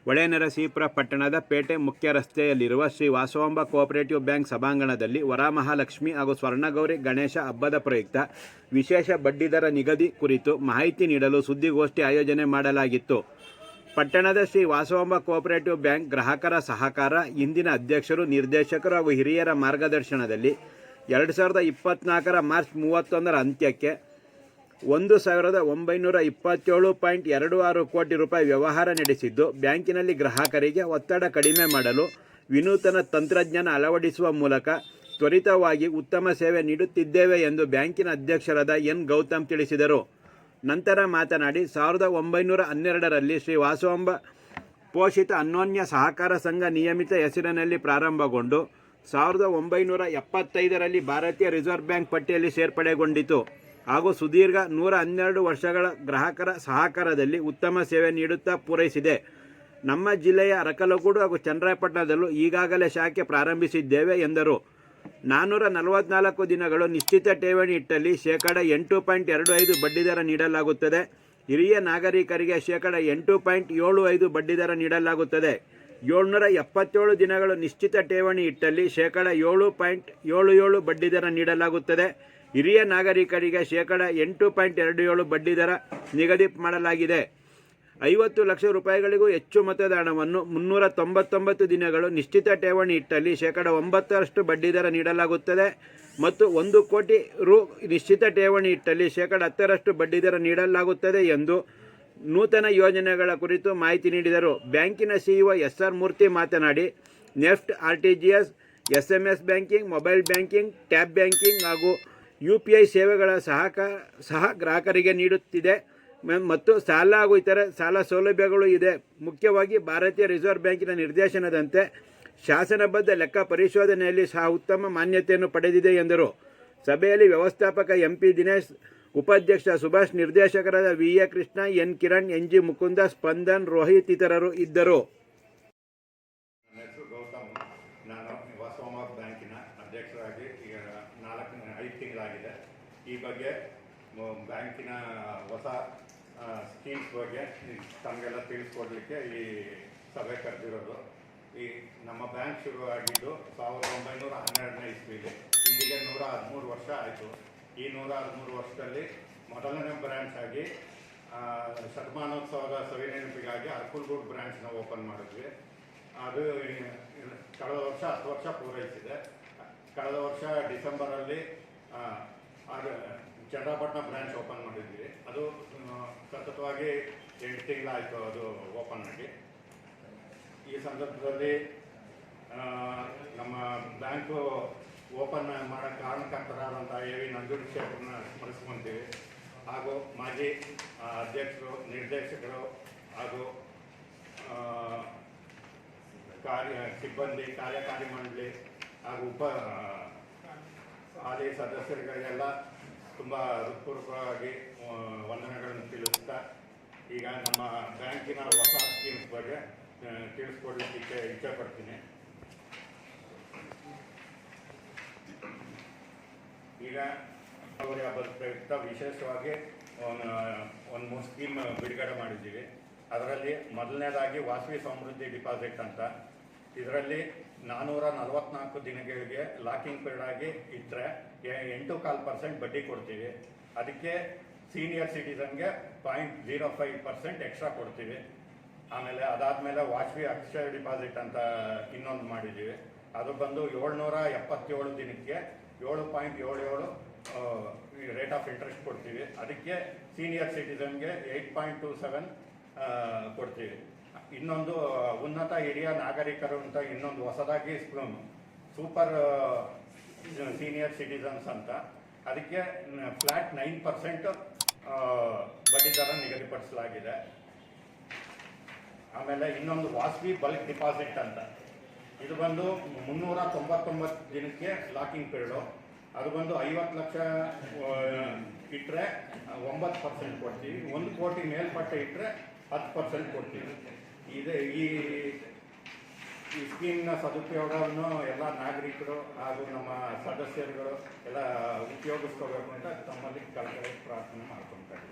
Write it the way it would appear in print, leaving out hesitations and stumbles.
ಹೊಳೆನರಸೀಪುರ ಪಟ್ಟಣದ ಪೇಟೆ ಮುಖ್ಯ ರಸ್ತೆಯಲ್ಲಿರುವ ಶ್ರೀ ವಾಸವಾಂಬ ಕೋಆಪರೇಟಿವ್ ಬ್ಯಾಂಕ್ ಸಭಾಂಗಣದಲ್ಲಿ ವರಮಹಾಲಕ್ಷ್ಮಿ ಹಾಗೂ ಸ್ವರ್ಣಗೌರಿ ಗಣೇಶ ಹಬ್ಬದ ಪ್ರಯುಕ್ತ ವಿಶೇಷ ಬಡ್ಡಿದರ ನಿಗದಿ ಕುರಿತು ಮಾಹಿತಿ ನೀಡಲು ಸುದ್ದಿಗೋಷ್ಠಿ ಆಯೋಜನೆ ಮಾಡಲಾಗಿತ್ತು. ಪಟ್ಟಣದ ಶ್ರೀ ವಾಸವಾಂಬ ಕೋಆಪರೇಟಿವ್ ಬ್ಯಾಂಕ್ ಗ್ರಾಹಕರ ಸಹಕಾರ ಇಂದಿನ ಅಧ್ಯಕ್ಷರು, ನಿರ್ದೇಶಕರು ಹಾಗೂ ಹಿರಿಯರ ಮಾರ್ಗದರ್ಶನದಲ್ಲಿ 2024 ಮಾರ್ಚ್ 31 ಅಂತ್ಯಕ್ಕೆ 1927.26 ಕೋಟಿ ರೂಪಾಯಿ ವ್ಯವಹಾರ ನಡೆಸಿದ್ದು, ಬ್ಯಾಂಕಿನಲ್ಲಿ ಗ್ರಾಹಕರಿಗೆ ಒತ್ತಡ ಕಡಿಮೆ ಮಾಡಲು ವಿನೂತನ ತಂತ್ರಜ್ಞಾನ ಅಳವಡಿಸುವ ಮೂಲಕ ತ್ವರಿತವಾಗಿ ಉತ್ತಮ ಸೇವೆ ನೀಡುತ್ತಿದ್ದೇವೆ ಎಂದು ಬ್ಯಾಂಕಿನ ಅಧ್ಯಕ್ಷರಾದ ಎನ್ ಗೌತಮ್ ತಿಳಿಸಿದರು. ನಂತರ ಮಾತನಾಡಿ, 1912ರಲ್ಲಿ ಶ್ರೀ ವಾಸವಾಂಬ ಪೋಷಿತ ಅನ್ಯೋನ್ಯ ಸಹಕಾರ ಸಂಘ ನಿಯಮಿತ ಹೆಸರಿನಲ್ಲಿ ಪ್ರಾರಂಭಗೊಂಡು 1975ರಲ್ಲಿ ಭಾರತೀಯ ರಿಸರ್ವ್ ಬ್ಯಾಂಕ್ ಪಟ್ಟಿಯಲ್ಲಿ ಸೇರ್ಪಡೆಗೊಂಡಿತು ಹಾಗೂ ಸುದೀರ್ಘ 112 ವರ್ಷಗಳ ಗ್ರಾಹಕರ ಸಹಕಾರದಲ್ಲಿ ಉತ್ತಮ ಸೇವೆ ನೀಡುತ್ತಾ ಪೂರೈಸಿದೆ. ನಮ್ಮ ಜಿಲ್ಲೆಯ ಅರಕಲಗೂಡು ಹಾಗೂ ಚನ್ನರಾಯಪಟ್ಟಣದಲ್ಲೂ ಈಗಾಗಲೇ ಶಾಖೆ ಪ್ರಾರಂಭಿಸಿದ್ದೇವೆ ಎಂದರು. 444 ದಿನಗಳು ನಿಶ್ಚಿತ ಠೇವಣಿ ಇಟ್ಟಲ್ಲಿ %8.25 ಬಡ್ಡಿದರ ನೀಡಲಾಗುತ್ತದೆ. ಹಿರಿಯ ನಾಗರಿಕರಿಗೆ %8.75 ಬಡ್ಡಿದರ ನೀಡಲಾಗುತ್ತದೆ. 777 ದಿನಗಳು ನಿಶ್ಚಿತ ಠೇವಣಿ ಇಟ್ಟಲ್ಲಿ %7.77 ಬಡ್ಡಿದರ ನೀಡಲಾಗುತ್ತದೆ. ಹಿರಿಯ ನಾಗರಿಕರಿಗೆ %8.27 ಬಡ್ಡಿದರ ನಿಗದಿ ಮಾಡಲಾಗಿದೆ. 50 ಲಕ್ಷ ರೂಪಾಯಿಗಳಿಗೂ ಹೆಚ್ಚು ಮೊತ್ತದ ಹಣವನ್ನು 399 ದಿನಗಳು ನಿಶ್ಚಿತ ಠೇವಣಿ ಇಟ್ಟಲ್ಲಿ %9 ಬಡ್ಡಿದರ ನೀಡಲಾಗುತ್ತದೆ ಮತ್ತು 1 ಕೋಟಿ ರು ನಿಶ್ಚಿತ ಠೇವಣಿ ಇಟ್ಟಲ್ಲಿ %10 ಬಡ್ಡಿದರ ನೀಡಲಾಗುತ್ತದೆ ಎಂದು ನೂತನ ಯೋಜನೆಗಳ ಕುರಿತು ಮಾಹಿತಿ ನೀಡಿದರು. ಬ್ಯಾಂಕಿನ ಸಿಇಒ ಎಸ್.ಆರ್. ಮೂರ್ತಿ ಮಾತನಾಡಿ, NEFT, RTGS, SMS banking, mobile banking, tab banking ಹಾಗೂ UPI ಸೇವೆಗಳ ಸಹ ಗ್ರಾಹಕರಿಗೆ ನೀಡುತ್ತಿದೆ ಮತ್ತು ಸಾಲ ಹಾಗೂ ಇತರೆ ಸಾಲ ಸೌಲಭ್ಯಗಳು ಇದೆ. ಮುಖ್ಯವಾಗಿ ಭಾರತೀಯ ರಿಸರ್ವ್ ಬ್ಯಾಂಕಿನ ನಿರ್ದೇಶನದಂತೆ ಶಾಸನಬದ್ಧ ಲೆಕ್ಕ ಪರಿಶೋಧನೆಯಲ್ಲಿ ಸಹ ಉತ್ತಮ ಮಾನ್ಯತೆಯನ್ನು ಪಡೆದಿದೆ ಎಂದರು. ಸಭೆಯಲ್ಲಿ ವ್ಯವಸ್ಥಾಪಕ MP ದಿನೇಶ್, ಉಪಾಧ್ಯಕ್ಷ ಸುಭಾಷ್, ನಿರ್ದೇಶಕರಾದ VA Krishna, N Kiran, NG Mukunda, Spandan, Rohit ಇತರರು ಇದ್ದರು. ನಾನು ವಾಸವಾಂಬ ಬ್ಯಾಂಕಿನ ಅಧ್ಯಕ್ಷರಾಗಿ ಈಗ 5 ತಿಂಗಳಾಗಿದೆ. ಈ ಬಗ್ಗೆ ಬ್ಯಾಂಕಿನ ಹೊಸ ಸ್ಕೀಮ್ಸ್ ಬಗ್ಗೆ ತಮಗೆಲ್ಲ ತಿಳಿಸ್ಕೊಡ್ಲಿಕ್ಕೆ ಈ ಸಭೆ ಕರೆದಿರೋದು. ಈ ನಮ್ಮ ಬ್ಯಾಂಕ್ ಶುರುವಾಗಿದ್ದು 1912ನೇ ಇಸ್ವಿಲಿ, ಇಂದಿಗೆ 113 ವರ್ಷ ಆಯಿತು. ಈ 113 ವರ್ಷದಲ್ಲಿ ಮೊದಲನೇ ಬ್ರಾಂಚ್ ಆಗಿ ಶತಮಾನೋತ್ಸವದ ಸವಿನೆನಪಿಗಾಗಿ ಅರ್ಕಲ್ಗೂಡು ಬ್ರಾಂಚ್ನ ಓಪನ್ ಮಾಡಿದ್ವಿ. ಅದು ಕಳೆದ ವರ್ಷ 10 ವರ್ಷ ಪೂರೈಸಿದೆ. ಕಳೆದ ವರ್ಷ ಡಿಸೆಂಬರಲ್ಲಿ ಚನ್ನರಾಯಪಟ್ಟಣ ಬ್ರಾಂಚ್ ಓಪನ್ ಮಾಡಿದ್ವಿ. ಅದು ಸತತವಾಗಿ 8 ತಿಂಗಳಾಯಿತು ಅದು ಓಪನ್ ಆಗಿ. ಈ ಸಂದರ್ಭದಲ್ಲಿ ನಮ್ಮ ಬ್ಯಾಂಕು ಓಪನ್ ಮಾಡೋ ಕಾರಣಕರ್ತರಾದಂಥ AV ನಂಜುಂಡಶೇಖರನ್ನ ಸ್ಮರಿಸ್ಕೊತೀವಿ. ಹಾಗೂ ಮಾಜಿ ಅಧ್ಯಕ್ಷರು, ನಿರ್ದೇಶಕರು ಹಾಗೂ ಸಿಬ್ಬಂದಿ, ಕಾರ್ಯಕಾರಿ ಮಂಡಳಿ ಹಾಗೂ ಹಾಲಿ ಸದಸ್ಯರಿಗೆಲ್ಲ ತುಂಬ ಹೃತ್ಪೂರ್ವಕವಾಗಿ ವಂದನೆಗಳನ್ನು ತಿಳಿಸ್ತಾ, ಈಗ ನಮ್ಮ ಬ್ಯಾಂಕಿನ ಹೊಸ ಸ್ಕೀಮ್ಸ್ ಬಗ್ಗೆ ತಿಳಿಸ್ಕೊಡ್ಲಿಕ್ಕೆ ಇಚ್ಛೆಪಡ್ತೀನಿ. ಈಗ ಅವರಿಗೆ ಹಬ್ಬದ ಪ್ರಯುಕ್ತ ವಿಶೇಷವಾಗಿ ಒಂದು ಸ್ಕೀಮ್ ಬಿಡುಗಡೆ ಮಾಡಿದ್ದೀವಿ. ಅದರಲ್ಲಿ ಮೊದಲನೇದಾಗಿ ವಾಸವಿ ಸಮೃದ್ಧಿ ಡಿಪಾಸಿಟ್ ಅಂತ. ಇದರಲ್ಲಿ 444 ದಿನಗಳಿಗೆ ಲಾಕಿಂಗ್ ಪೀರಿಯಡ್ ಆಗಿ ಇಟ್ಟರೆ 8.25% ಬಡ್ಡಿ ಕೊಡ್ತೀವಿ. ಅದಕ್ಕೆ ಸೀನಿಯರ್ ಸಿಟಿಸನ್ಗೆ 0.05% ಎಕ್ಸ್ಟ್ರಾ ಕೊಡ್ತೀವಿ. ಆಮೇಲೆ ಅದಾದಮೇಲೆ ವಾಸವಿ ಅಕ್ಷಯ ಡಿಪಾಸಿಟ್ ಅಂತ ಇನ್ನೊಂದು ಮಾಡಿದ್ದೀವಿ. ಅದು ಬಂದು 777 ದಿನಕ್ಕೆ 7.77 ರೇಟ್ ಆಫ್ ಇಂಟ್ರೆಸ್ಟ್ ಕೊಡ್ತೀವಿ. ಅದಕ್ಕೆ ಸೀನಿಯರ್ ಸಿಟಿಸನ್ಗೆ 8.27 ಕೊಡ್ತೀವಿ. ಇನ್ನೊಂದು ಉನ್ನತ ಹಿರಿಯ ನಾಗರಿಕರು ಅಂತ ಇನ್ನೊಂದು ಹೊಸದಾಗಿ ಸೂಪರ್ ಸೀನಿಯರ್ ಸಿಟಿಸನ್ಸ್ ಅಂತ, ಅದಕ್ಕೆ ಫ್ಲ್ಯಾಟ್ 9% ಬಡ್ಡಿದರ ನಿಗದಿಪಡಿಸಲಾಗಿದೆ. ಆಮೇಲೆ ಇನ್ನೊಂದು ವಾಸವಿ ಬಲ್ಕ್ ಡಿಪಾಸಿಟ್ ಅಂತ, ಇದು ಬಂದು 399 ದಿನಕ್ಕೆ ಲಾಕಿಂಗ್ ಪೀರಿಯಡು. ಅದು ಬಂದು 50 ಲಕ್ಷ ಇಟ್ಟರೆ 9% ಕೊಡ್ತೀವಿ. 1 ಕೋಟಿ ಮೇಲ್ಪಟ್ಟ ಇಟ್ಟರೆ 10% ಕೊಡ್ತೀವಿ. ಈ ಸ್ಕೀಮ್ನ ಸದುಪಯೋಗವನ್ನು ಎಲ್ಲ ನಾಗರಿಕರು ಹಾಗೂ ನಮ್ಮ ಸದಸ್ಯರುಗಳು ಎಲ್ಲ ಉಪಯೋಗಿಸ್ಕೋಬೇಕು ಅಂತ ತಮ್ಮಲ್ಲಿ ಕಳಕಳಿ ಪ್ರಾರ್ಥನೆ ಮಾಡ್ಕೊಳ್ತಾ ಇದ್ದೀವಿ.